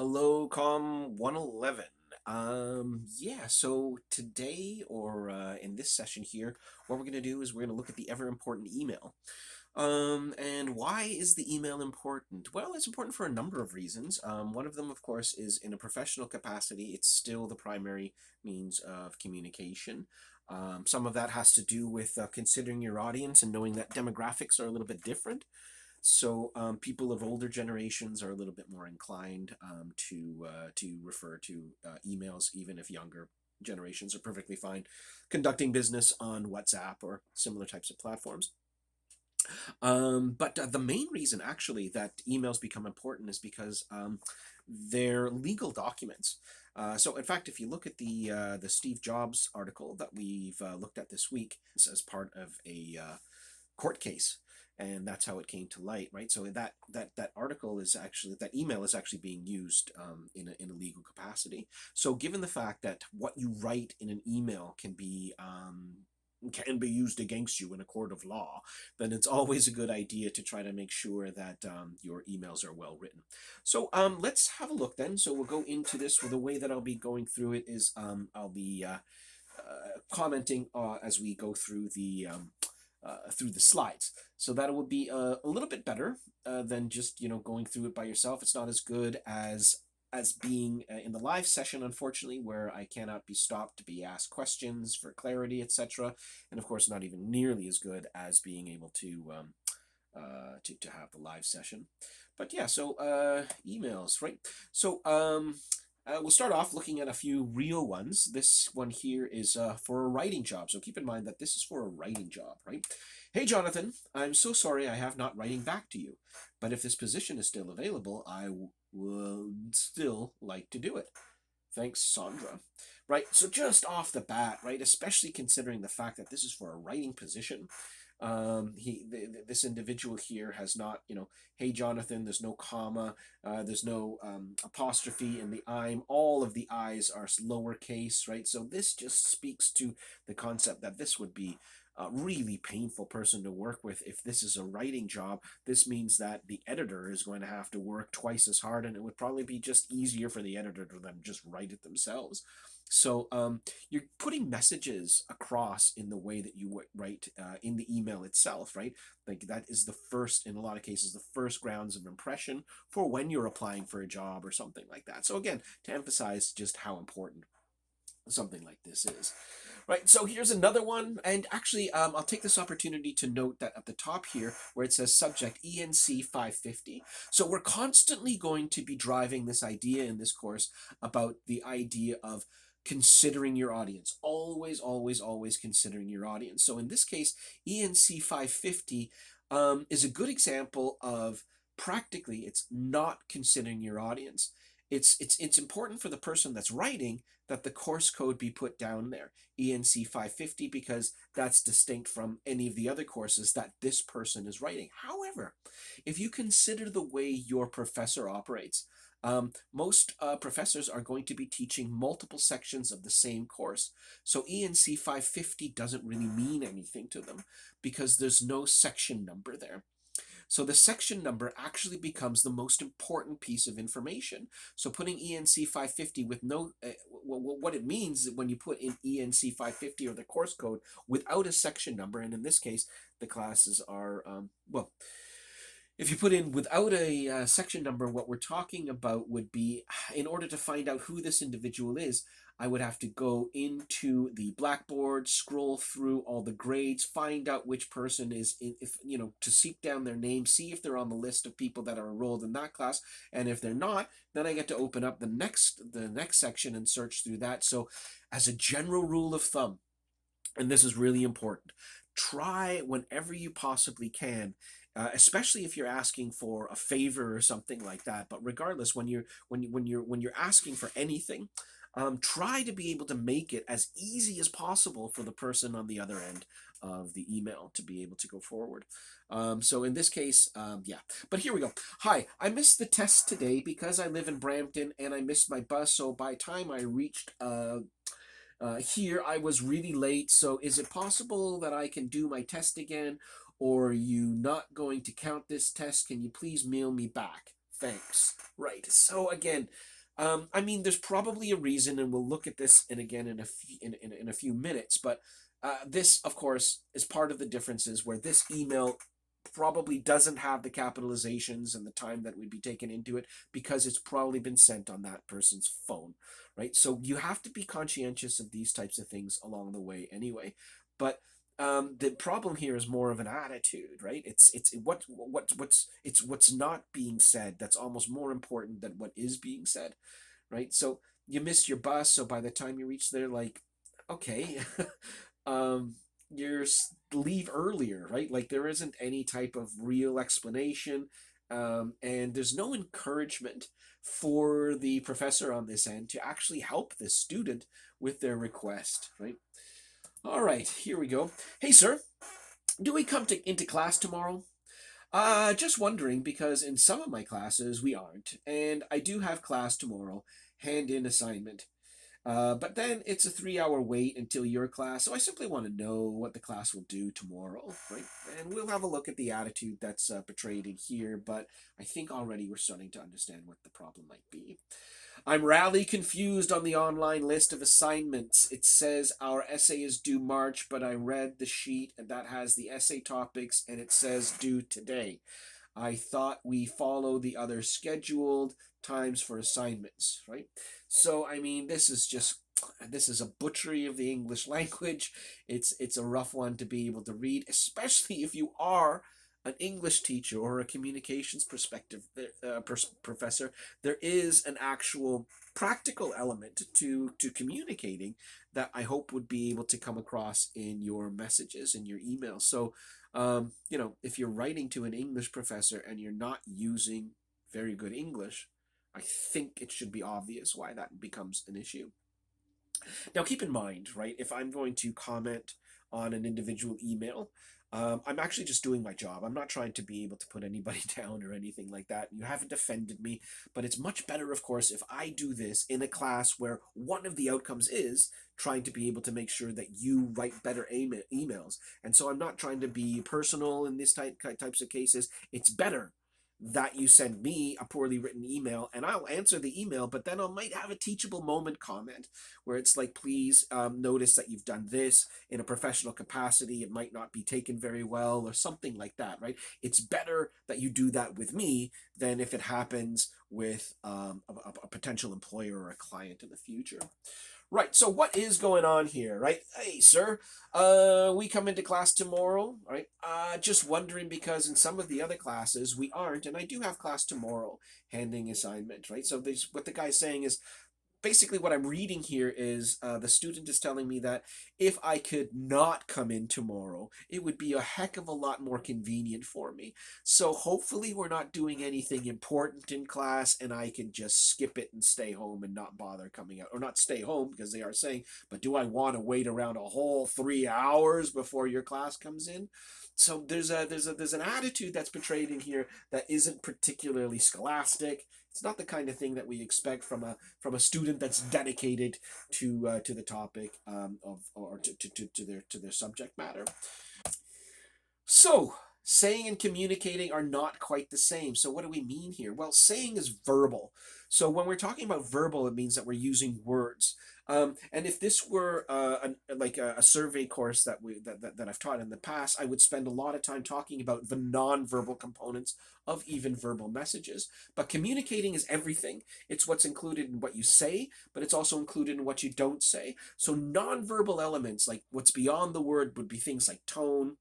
Hello, COM111. Yeah, so today or in this session here, what we're going to do is we're going to look at the ever important email. And why is the email important? Well, it's important for a number of reasons. One of them, of course, is in a professional capacity, it's still the primary means of communication. Some of that has to do with considering your audience and knowing that demographics are a little bit different. So people of older generations are a little bit more inclined to refer to emails, even if younger generations are perfectly fine conducting business on WhatsApp or similar types of platforms. But the main reason, actually, that emails become important is because they're legal documents. So, in fact, if you look at the Steve Jobs article that we've looked at this week, it's as part of a court case, and that's how it came to light, right? So that article is actually, that email is actually being used in a legal capacity. So given the fact that what you write in an email can be used against you in a court of law, then it's always a good idea to try to make sure that your emails are well written. So let's have a look then. So we'll go into this. Well, the way that I'll be going through it is I'll be commenting as we go through the slides. So that would be a little bit better than just going through it by yourself. It's not as good as being in the live session, unfortunately, where I cannot be stopped to be asked questions for clarity, etc. And of course, not even nearly as good as being able to have the live session. But yeah, so emails, right? So we'll start off looking at a few real ones. This one here is for a writing job. So keep in mind that this is for a writing job, right? Hey, Jonathan, I'm so sorry I have not writing back to you. But if this position is still available, I would still like to do it. Thanks, Sandra. Right, so just off the bat, right, especially considering the fact that this is for a writing position, this individual here has not, hey Jonathan, there's no comma, there's no apostrophe in the I'm. All of the I's are lowercase, right? So this just speaks to the concept that this would be a really painful person to work with. If this is a writing job, this means that the editor is going to have to work twice as hard, and it would probably be just easier for the editor to then just write it themselves. So you're putting messages across in the way that you would write in the email itself, right? Like that is the first, in a lot of cases, the first grounds of impression for when you're applying for a job or something like that. So again, to emphasize just how important something like this is. Right, so here's another one, and actually I'll take this opportunity to note that at the top here where it says subject ENC 550, so we're constantly going to be driving this idea in this course about the idea of considering your audience. Always, always, always considering your audience. So in this case, ENC 550 is a good example of practically it's not considering your audience. It's important for the person that's writing that the course code be put down there, ENC 550, because that's distinct from any of the other courses that this person is writing. However, if you consider the way your professor operates, most professors are going to be teaching multiple sections of the same course. So ENC 550 doesn't really mean anything to them because there's no section number there. So the section number actually becomes the most important piece of information. So putting ENC 550 with no, what it means when you put in ENC 550 or the course code without a section number, and in this case, the classes are, well, if you put in without a section number, what we're talking about would be, in order to find out who this individual is, I would have to go into the Blackboard, scroll through all the grades, find out which person is in, if to seek down their name, see if they're on the list of people that are enrolled in that class, and if they're not, then I get to open up the next section and search through that. So, as a general rule of thumb, and this is really important, try whenever you possibly can, especially if you're asking for a favor or something like that. But regardless, when you're asking for anything, try to be able to make it as easy as possible for the person on the other end of the email to be able to go forward. So in this case, yeah. But here we go. Hi, I missed the test today because I live in Brampton and I missed my bus. So by the time I reached here, I was really late. So is it possible that I can do my test again? Or are you not going to count this test? Can you please mail me back? Thanks. Right. So again, I mean, there's probably a reason, and we'll look at this in again in a few, in a few minutes. But this, of course, is part of the differences where this email probably doesn't have the capitalizations and the time that would be taken into it because it's probably been sent on that person's phone, right? So you have to be conscientious of these types of things along the way, anyway. But the problem here is more of an attitude, right? It's what's not being said that's almost more important than what is being said, right? So you miss your bus, so by the time you reach there, like, okay, um, you're leave earlier, right? Like there isn't any type of real explanation, and there's no encouragement for the professor on this end to actually help the student with their request, right? All right, here we go. Hey, sir, do we come into class tomorrow? Just wondering because in some of my classes we aren't, and I do have class tomorrow, hand in assignment. But then it's a 3 hour wait until your class, so I simply want to know what the class will do tomorrow, right? And we'll have a look at the attitude that's portrayed in here, but I think already we're starting to understand what the problem might be. I'm rarely confused on the online list of assignments. It says our essay is due March, but I read the sheet and that has the essay topics and it says due today. I thought we follow the other scheduled times for assignments, right? So I mean, this is a butchery of the English language. It's a rough one to be able to read, especially if you are an English teacher or a communications perspective professor. There is an actual practical element to communicating that I hope would be able to come across in your messages in your emails. So if you're writing to an English professor and you're not using very good English, I think it should be obvious why that becomes an issue. Now, keep in mind, right, if I'm going to comment on an individual email, I'm actually just doing my job. I'm not trying to be able to put anybody down or anything like that. You haven't offended me, but it's much better, of course, if I do this in a class where one of the outcomes is trying to be able to make sure that you write better emails. And so I'm not trying to be personal in this types of cases. It's better that you send me a poorly written email and I'll answer the email, but then I might have a teachable moment comment where it's like, please notice that you've done this in a professional capacity. It might not be taken very well or something like that, right? It's better that you do that with me than if it happens with a potential employer or a client in the future. Right, so what is going on here, right? Hey, sir, we come into class tomorrow, right? Just wondering because in some of the other classes we aren't, and I do have class tomorrow, handing assignment, right? So there's what the guy's saying is basically what I'm reading here is the student is telling me that if I could not come in tomorrow, it would be a heck of a lot more convenient for me. So hopefully we're not doing anything important in class and I can just skip it and stay home and not bother coming out. Or not stay home because they are saying, but do I want to wait around a whole 3 hours before your class comes in? So there's an attitude that's portrayed in here that isn't particularly scholastic. It's not the kind of thing that we expect from a student that's dedicated to the topic of or to their subject matter. So, saying and communicating are not quite the same. So, what do we mean here? Well, saying is verbal. So, when we're talking about verbal, it means that we're using words. And if this were like a survey course that I've taught in the past, I would spend a lot of time talking about the non-verbal components of even verbal messages. But communicating is everything. It's what's included in what you say, but it's also included in what you don't say. So non-verbal elements, like what's beyond the word, would be things like tone,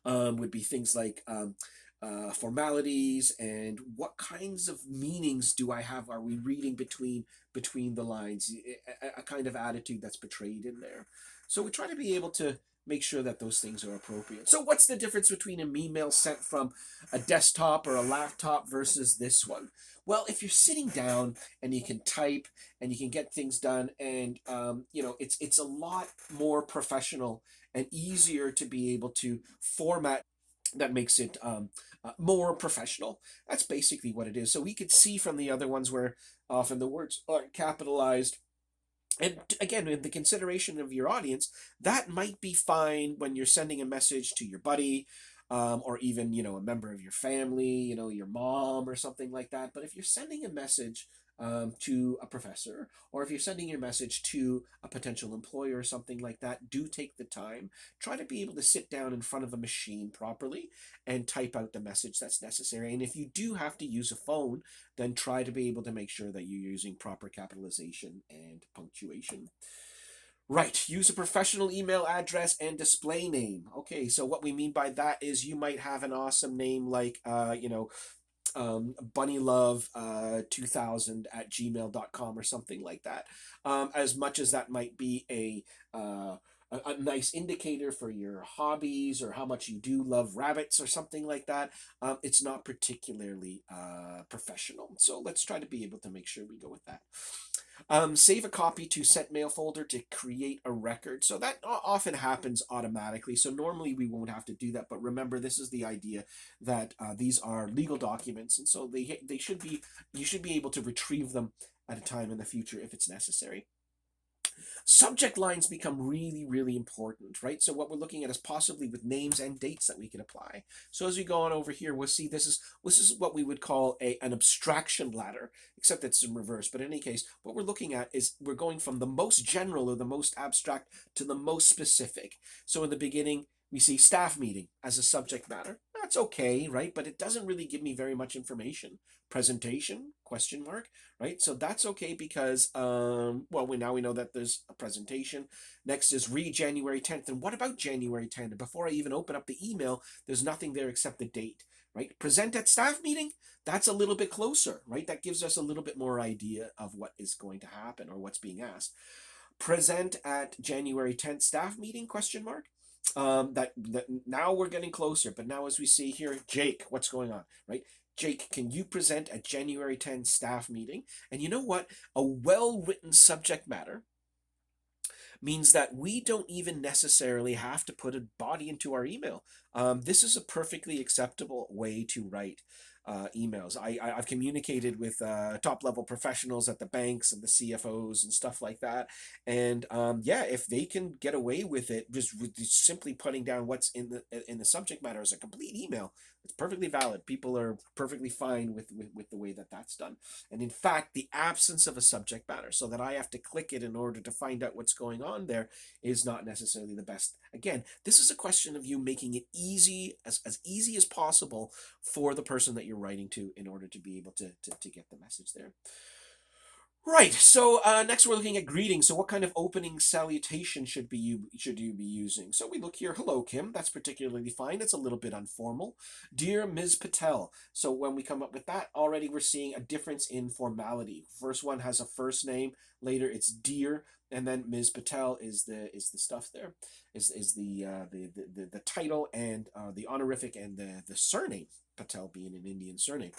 would be things like formalities and what kinds of meanings do I have? Are we reading between the lines? A kind of attitude that's portrayed in there. So we try to be able to make sure that those things are appropriate. So what's the difference between an email sent from a desktop or a laptop versus this one? Well, if you're sitting down and you can type and you can get things done, and it's a lot more professional and easier to be able to format that makes it more professional. That's basically what it is. So we could see from the other ones where often the words aren't capitalized. And again, in the consideration of your audience, that might be fine when you're sending a message to your buddy, or even a member of your family, your mom or something like that. But if you're sending a message to a professor, or if you're sending your message to a potential employer or something like that, do take the time. Try to be able to sit down in front of a machine properly and type out the message that's necessary. And if you do have to use a phone, then try to be able to make sure that you're using proper capitalization and punctuation. Right, use a professional email address and display name. Okay, so what we mean by that is you might have an awesome name like, bunnylove 2000 at gmail.com or something like that. As much as that might be a nice indicator for your hobbies or how much you do love rabbits or something like that, it's not particularly professional. So let's try to be able to make sure we go with that. Save a copy to sent mail folder to create a record. So that often happens automatically. So normally we won't have to do that. But remember, this is the idea that these are legal documents, and so they should be, you should be able to retrieve them at a time in the future if it's necessary. Subject lines become really, really important, right? So what we're looking at is possibly with names and dates that we can apply. So as we go on over here, we'll see this is what we would call an abstraction ladder, except it's in reverse. But in any case, what we're looking at is we're going from the most general or the most abstract to the most specific. So in the beginning, we see staff meeting as a subject matter. That's okay, right? But it doesn't really give me very much information. Presentation, question mark, right? So that's okay because, well, now we know that there's a presentation. Next is read January 10th. And what about January 10th? And before I even open up the email, there's nothing there except the date, right? Present at staff meeting, that's a little bit closer, right? That gives us a little bit more idea of what is going to happen or what's being asked. Present at January 10th staff meeting, question mark. That now we're getting closer, but now as we see here, Jake, what's going on, right? Jake, can you present at January 10th staff meeting? And you know what? A well-written subject matter means that we don't even necessarily have to put a body into our email. This is a perfectly acceptable way to write emails. I've communicated with top level professionals at the banks and the CFOs and stuff like that. And yeah, if they can get away with it, just with simply putting down what's in the subject matter as a complete email, it's perfectly valid. People are perfectly fine with the way that that's done. And in fact, the absence of a subject matter, so that I have to click it in order to find out what's going on there, is not necessarily the best. Again, this is a question of you making it easy, as easy as possible for the person that you're writing to in order to be able to get the message there. Right. So next we're looking at greetings. So what kind of opening salutation should you be using? So we look here. Hello, Kim. That's particularly fine. It's a little bit informal. Dear Ms. Patel. So when we come up with that, already we're seeing a difference in formality. First one has a first name. Later it's dear, and then Ms. Patel is the stuff there. Is the title and the honorific and the surname. Patel being an Indian surname.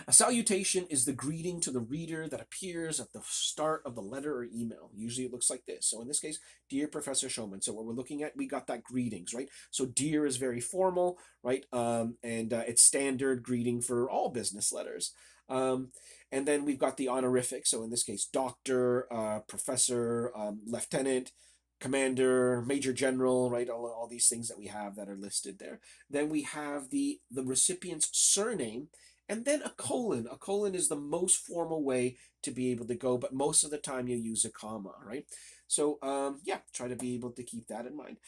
A salutation is the greeting to the reader that appears at the start of the letter or email. Usually it looks like this. So in this case, dear Professor Showman. So what we're looking at, we got that greetings, right? So dear is very formal, right? And it's standard greeting for all business letters. And then we've got the honorific. So in this case, doctor, professor, lieutenant, commander, major general, right? All these things that we have that are listed there. Then we have the recipient's surname, and then a colon. A colon is the most formal way to be able to go, but most of the time you use a comma, right? So yeah, try to be able to keep that in mind.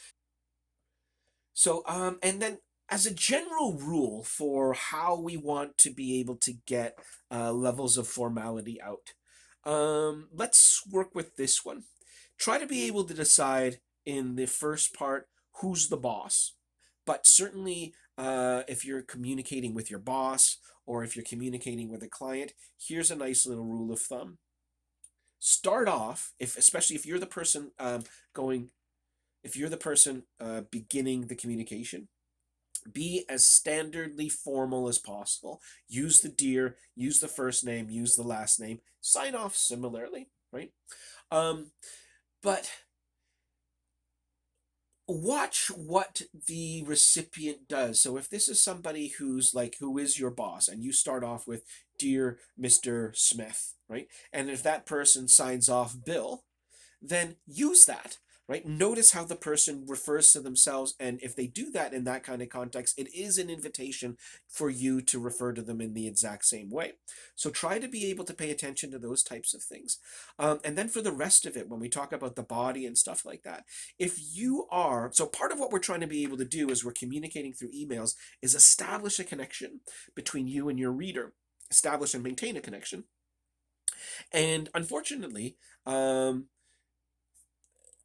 So and then as a general rule for how we want to be able to get levels of formality out, let's work with this one. Try to be able to decide in the first part who's the boss, but certainly if you're communicating with your boss or if you're communicating with a client, here's a nice little rule of thumb. Start off, especially if you're the person going, if you're the person beginning the communication, be as standardly formal as possible. Use the dear, use the first name, use the last name. Sign off similarly, right? Um, but watch what the recipient does. So if this is somebody who is your boss, and you start off with dear Mr. Smith, right? And if that person signs off Bill, then use that. right? Notice how the person refers to themselves, and if they do that in that kind of context, it is an invitation for you to refer to them in the exact same way. So try to be able to pay attention to those types of things. And then for the rest of it, when we talk about the body and stuff like that, if you are, so part of what we're trying to be able to do as we're communicating through emails is establish a connection between you and your reader, establish and maintain a connection. And unfortunately,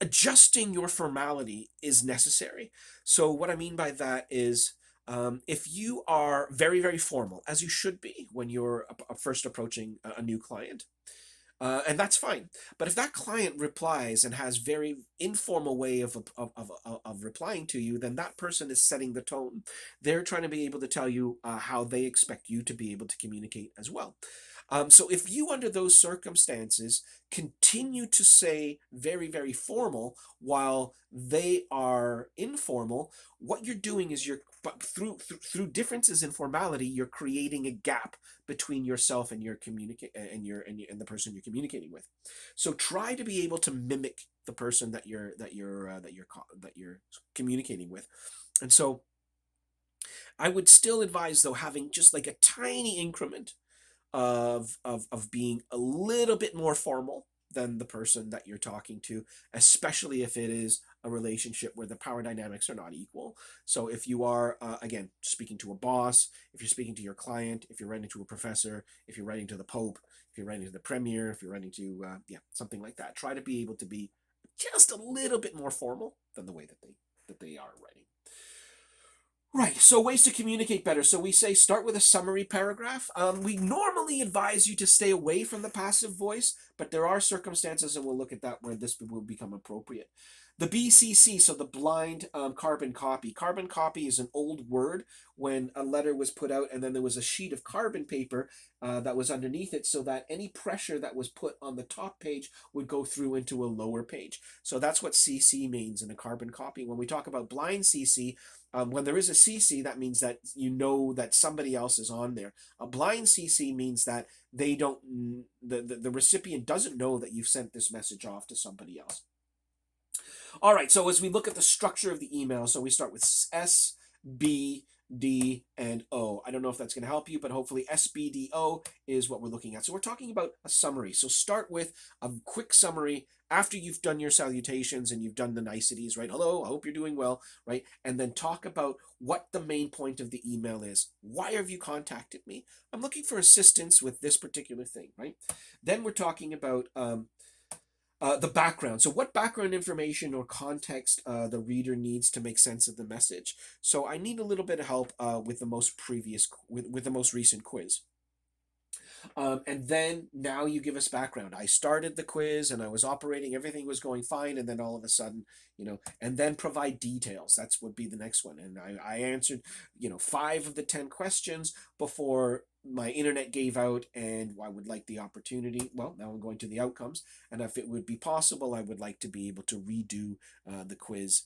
adjusting your formality is necessary. So what I mean by that is, if you are very, very formal, as you should be when you're first approaching a new client, and that's fine. But if that client replies and has very informal way of replying to you, then that person is setting the tone. They're trying to be able to tell you how they expect you to be able to communicate as well. So if you, under those circumstances, continue to say very, very formal while they are informal, what you're doing is through differences in formality, you're creating a gap between yourself and your and the person you're communicating with. So try to be able to mimic the person that you're communicating with. And so I would still advise, though, having just like a tiny increment of being a little bit more formal than the person that you're talking to, especially if it is a relationship where the power dynamics are not equal. So if you are, again, speaking to a boss, if you're speaking to your client, if you're writing to a professor, if you're writing to the Pope, if you're writing to the Premier, if you're writing to, something like that, try to be able to be just a little bit more formal than the way that they are writing. Right, so ways to communicate better. So we say start with a summary paragraph. We normally advise you to stay away from the passive voice, but there are circumstances, and we'll look at that, where this will become appropriate. The BCC, so the blind carbon copy. Carbon copy is an old word when a letter was put out and then there was a sheet of carbon paper that was underneath it, so that any pressure that was put on the top page would go through into a lower page. So that's what CC means in a carbon copy. When we talk about blind CC, when there is a CC, that means that you know that somebody else is on there. A blind CC means that they don't, the recipient doesn't know that you've sent this message off to somebody else. All right, so as we look at the structure of the email, so we start with S, B, D, and O. I don't know if that's going to help you, but hopefully SBDO is what we're looking at. So we're talking about a summary. So start with a quick summary after you've done your salutations and you've done the niceties, right? Hello, I hope you're doing well, right? And then talk about what the main point of the email is. Why have you contacted me? I'm looking for assistance with this particular thing, right? Then we're talking about the background. So what background information or context the reader needs to make sense of the message. So I need a little bit of help with with the most recent quiz. And then now you give us background. I started the quiz and I was operating, everything was going fine, and then all of a sudden, and then provide details. That's would be the next one. And I answered, 5 of the 10 questions before my internet gave out, and I would like the opportunity. Well, now I'm going to the outcomes, and if it would be possible, I would like to be able to redo the quiz.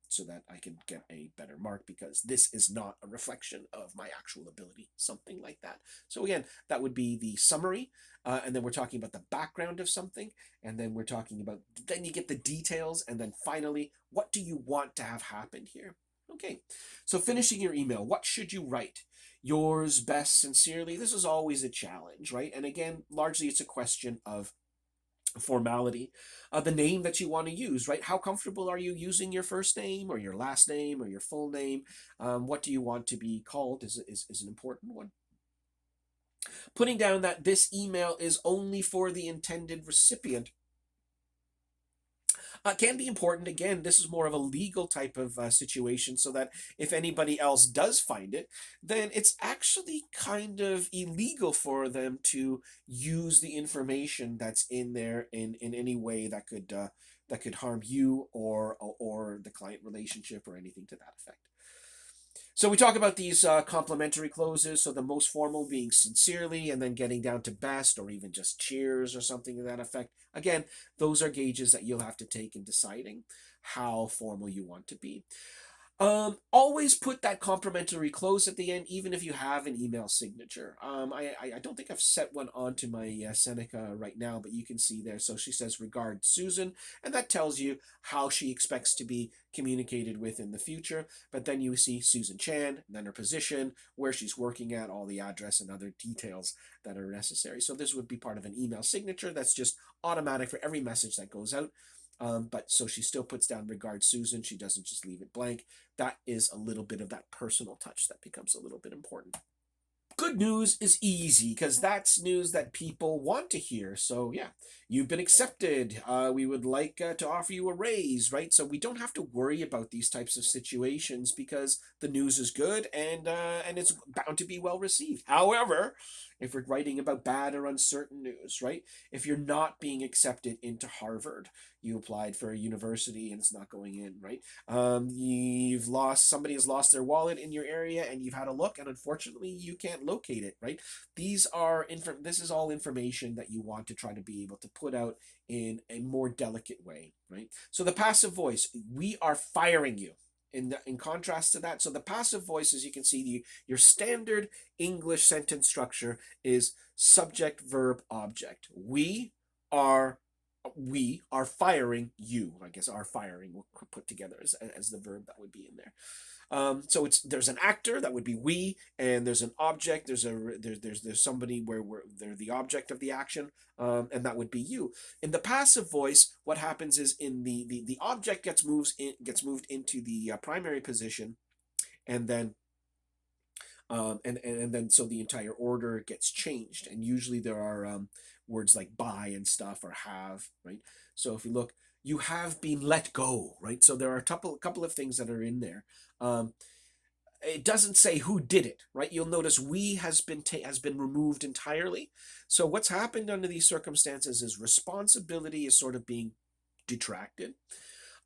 So that I can get a better mark, because this is not a reflection of my actual ability, something like that. So again, that would be the summary, and then we're talking about the background of something, and then we're talking about, then you get the details, and then finally, what do you want to have happen here? Okay, so finishing your email, what should you write? Yours best sincerely. This is always a challenge, right? And again, largely it's a question of formality. The name that you want to use, right? How comfortable are you using your first name or your last name or your full name? What do you want to be called is an important one. Putting down that this email is only for the intended recipient can be important. Again, this is more of a legal type of situation, so that if anybody else does find it, then it's actually kind of illegal for them to use the information that's in there in any way that could harm you or the client relationship or anything to that effect. So we talk about these complimentary closes. So the most formal being sincerely, and then getting down to best, or even just cheers or something to that effect. Again, those are gauges that you'll have to take in deciding how formal you want to be. Always put that complimentary close at the end, even if you have an email signature. I don't think I've set one onto my Seneca right now, but you can see there. So she says, "Regard Susan," and that tells you how she expects to be communicated with in the future. But then you see Susan Chan, and then her position, where she's working at, all the address and other details that are necessary. So this would be part of an email signature that's just automatic for every message that goes out. But so she still puts down "Regard Susan." She doesn't just leave it blank. That is a little bit of that personal touch that becomes a little bit important. Good news is easy because that's news that people want to hear. So yeah, you've been accepted. We would like to offer you a raise, right? So we don't have to worry about these types of situations because the news is good and it's bound to be well received. However, if we're writing about bad or uncertain news, right? If you're not being accepted into Harvard, you applied for a university and it's not going in, right? Somebody has lost their wallet in your area and you've had a look and unfortunately you can't locate it, right? This is all information that you want to try to be able to put out in a more delicate way, right? So the passive voice, we are firing you. In contrast to that, so the passive voice, as you can see, your standard English sentence structure is subject, verb, object. Are we are firing you. I guess "are firing" we'll put together as the verb that would be in there. So there's an actor that would be we, and there's an object. There's somebody where they're the object of the action, and that would be you. In the passive voice, what happens is in the object gets moved into the primary position, and then and then so the entire order gets changed, and usually there are words like "by" and stuff or "have," right? So if you look, you have been let go, right? So there are a couple of things that are in there. Um, it doesn't say who did it, right? You'll notice "we" has been removed entirely. So what's happened under these circumstances is responsibility is sort of being detracted.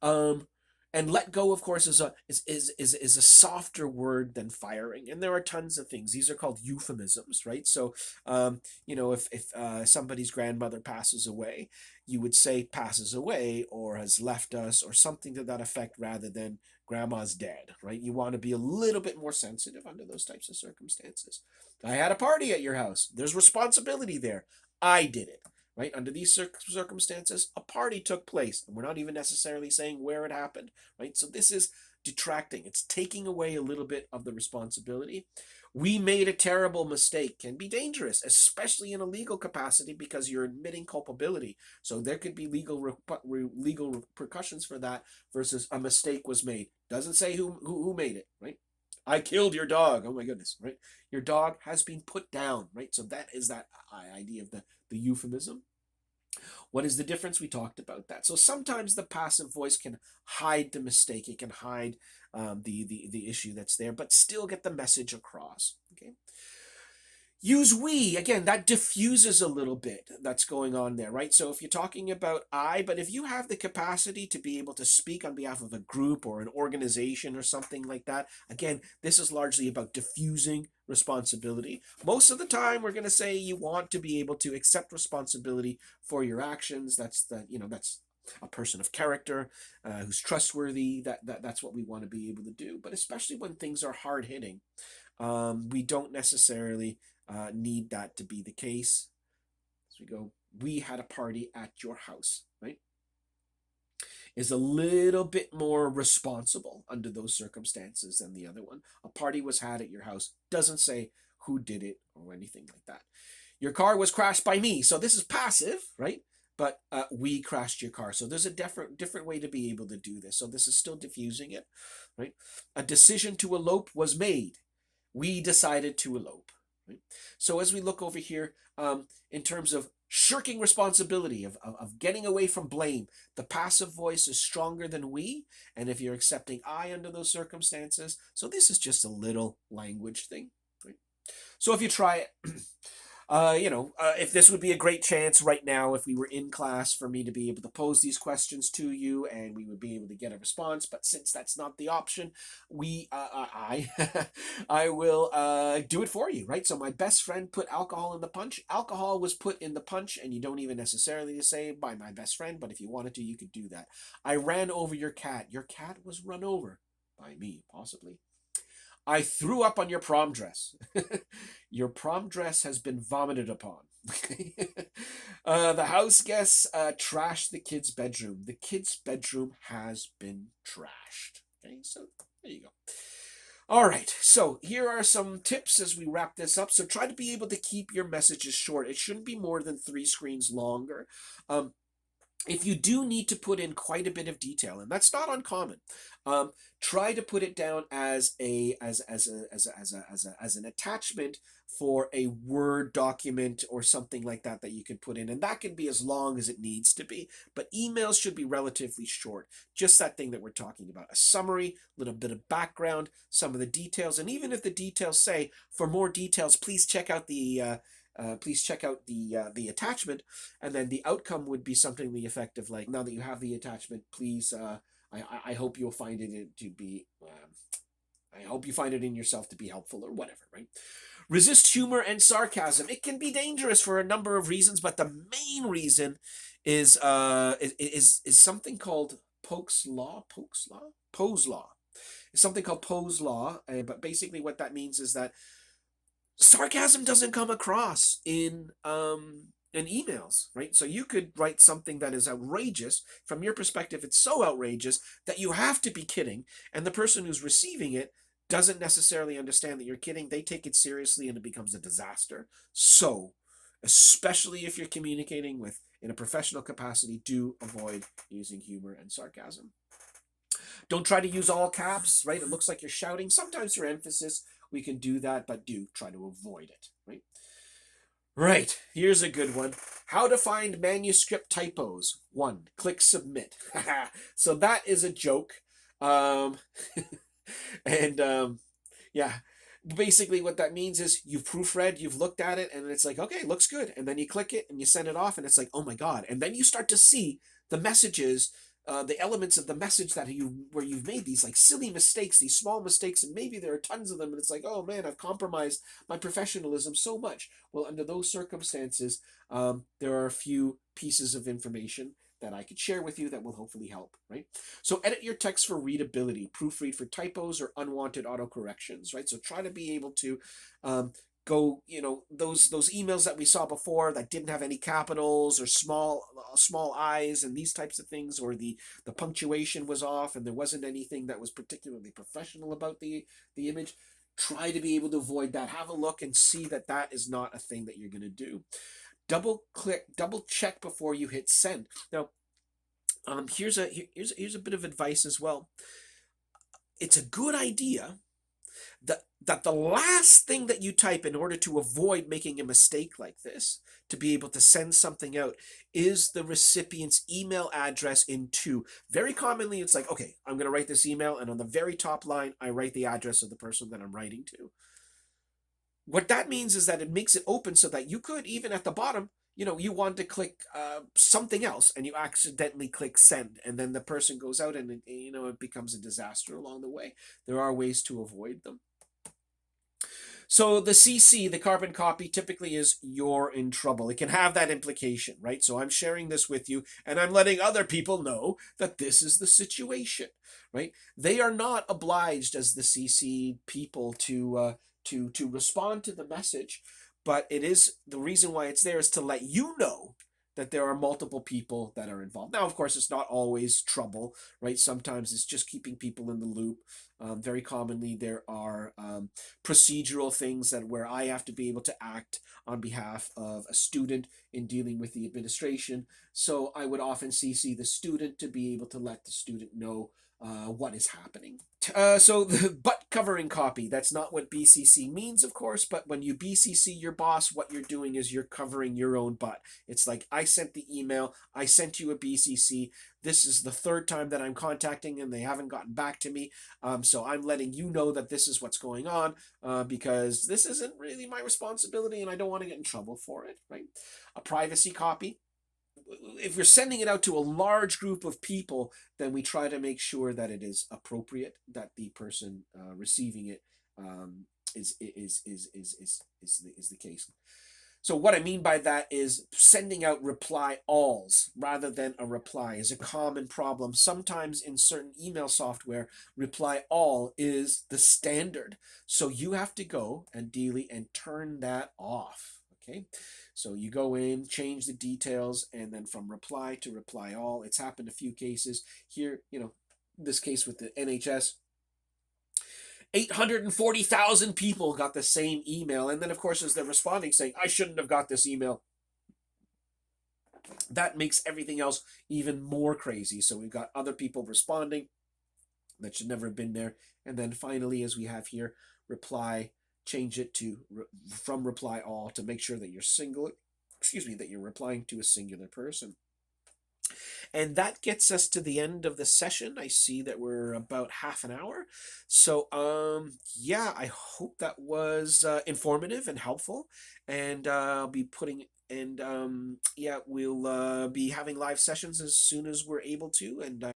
Um, and "let go," of course, is a softer word than firing. And there are tons of things. These are called euphemisms, right? So, if somebody's grandmother passes away, you would say "passes away" or "has left us" or something to that effect rather than "grandma's dead," right? You want to be a little bit more sensitive under those types of circumstances. "I had a party at your house." There's responsibility there. I did it. Right? Under these circumstances, a party took place, and we're not even necessarily saying where it happened, right? So this is detracting. It's taking away a little bit of the responsibility. "We made a terrible mistake" can be dangerous, especially in a legal capacity because you're admitting culpability. So there could be legal repercussions for that versus "a mistake was made." Doesn't say who made it, right? "I killed your dog." Oh my goodness, right? Your dog has been put down, right? So that is that idea of the euphemism. What is the difference? We talked about that. So sometimes the passive voice can hide the mistake. It can hide the issue that's there, but still get the message across. Okay. Use "we." Again, that diffuses a little bit that's going on there, right? So if you're talking about "I," but if you have the capacity to be able to speak on behalf of a group or an organization or something like that, again, this is largely about diffusing responsibility. Most of the time, we're going to say you want to be able to accept responsibility for your actions. That's a person of character who's trustworthy. That's what we want to be able to do. But especially when things are hard hitting, we don't necessarily need that to be the case. So we go, "we had a party at your house," right? Is a little bit more responsible under those circumstances than the other one. "A party was had at your house" doesn't say who did it or anything like that. "Your car was crashed by me." So this is passive, right? But "we crashed your car." So there's a different way to be able to do this. So this is still diffusing it, right? "A decision to elope was made." We decided to elope. Right? So as we look over here, in terms of shirking responsibility, of getting away from blame, the passive voice is stronger than "we." And if you're accepting "I" under those circumstances, so this is just a little language thing. Right? So if you try it, if this would be a great chance right now, if we were in class, for me to be able to pose these questions to you and we would be able to get a response. But since that's not the option, I will do it for you, right? So my best friend put alcohol in the punch. Alcohol was put in the punch, and you don't even necessarily say "by my best friend," but if you wanted to, you could do that. I ran over your cat. Your cat was run over by me, possibly. I threw up on your prom dress. Your prom dress has been vomited upon. The house guests trashed the kid's bedroom. The kid's bedroom has been trashed. Okay, so there you go. All right, so here are some tips as we wrap this up. So try to be able to keep your messages short. It shouldn't be more than 3 screens longer. Um, if you do need to put in quite a bit of detail, and that's not uncommon, um, try to put it down as an attachment for a Word document or something like that that you can put in, and that can be as long as it needs to be. But emails should be relatively short. Just that thing that we're talking about: a summary, a little bit of background, some of the details, and even if the details say, "For more details, please check out the attachment," and then the outcome would be something to the effect of like, now that you have the attachment, please, I hope you'll find it to be, I hope you find it in yourself to be helpful or whatever, right? Resist humor and sarcasm. It can be dangerous for a number of reasons, but the main reason is something called Poe's law. Poe's law. It's something called Poe's law, but basically what that means is that sarcasm doesn't come across in emails, right? So you could write something that is outrageous. From your perspective, it's so outrageous that you have to be kidding, and the person who's receiving it doesn't necessarily understand that you're kidding. They take it seriously and it becomes a disaster. So, especially if you're communicating with in a professional capacity, do avoid using humor and sarcasm. Don't try to use all caps, right? It looks like you're shouting. Sometimes for emphasis, we can do that, but do try to avoid it, right? Right, here's a good one. How to find manuscript typos. 1, click submit. So that is a joke. Um, and yeah, basically what that means is you've proofread, you've looked at it, and it's like, okay, looks good. And then you click it and you send it off, and it's like, oh my God. And then you start to see the messages, the elements of the message that where you've made these like silly mistakes, these small mistakes, and maybe there are tons of them, and it's like, oh man, I've compromised my professionalism so much. Well, under those circumstances, there are a few pieces of information that I could share with you that will hopefully help, right? So edit your text for readability, proofread for typos or unwanted autocorrections, right? So try to be able to go, those emails that we saw before that didn't have any capitals or small i's and these types of things, or the punctuation was off and there wasn't anything that was particularly professional about the image. Try to be able to avoid that. Have a look and see that that is not a thing that you're going to do. Double check before you hit send. Now, here's a bit of advice as well. It's a good idea that the last thing that you type in order to avoid making a mistake like this, to be able to send something out, is the recipient's email address in 2. Very commonly, it's like, okay, I'm going to write this email, and on the very top line, I write the address of the person that I'm writing to. What that means is that it makes it open so that you could, even at the bottom, you want to click something else and you accidentally click send, and then the person goes out and it becomes a disaster along the way. There are ways to avoid them. So the CC, the carbon copy, typically is you're in trouble. It can have that implication, right? So I'm sharing this with you and I'm letting other people know that this is the situation, right? They are not obliged as the CC people to respond to the message, but it is, the reason why it's there is to let you know that there are multiple people that are involved. Now, of course, it's not always trouble, right? Sometimes it's just keeping people in the loop. Very commonly, there are procedural things that where I have to be able to act on behalf of a student in dealing with the administration. So I would often CC the student to be able to let the student know what is happening. So the butt covering copy, that's not what BCC means, of course, but when you BCC your boss, what you're doing is you're covering your own butt. It's like, I sent the email, I sent you a BCC, this is the 3rd time that I'm contacting and they haven't gotten back to me, so I'm letting you know that this is what's going on, because this isn't really my responsibility and I don't want to get in trouble for it, right? A privacy copy. If you're sending it out to a large group of people, then we try to make sure that it is appropriate, that the person receiving it is the case. So what I mean by that is sending out reply alls rather than a reply is a common problem. Sometimes in certain email software, reply all is the standard. So you have to go and delete and turn that off. Okay. So you go in, change the details, and then from reply to reply all. It's happened a few cases here, this case with the NHS, 840,000 people got the same email. And then, of course, as they're responding saying, I shouldn't have got this email, that makes everything else even more crazy. So we've got other people responding that should never have been there. And then finally, as we have here, reply, change it to from reply all to make sure that that you're replying to a singular person. And that gets us to the end of the session. I see that we're about half an hour. So, yeah, I hope that was informative and helpful. And I'll be putting, and yeah, we'll be having live sessions as soon as we're able to. And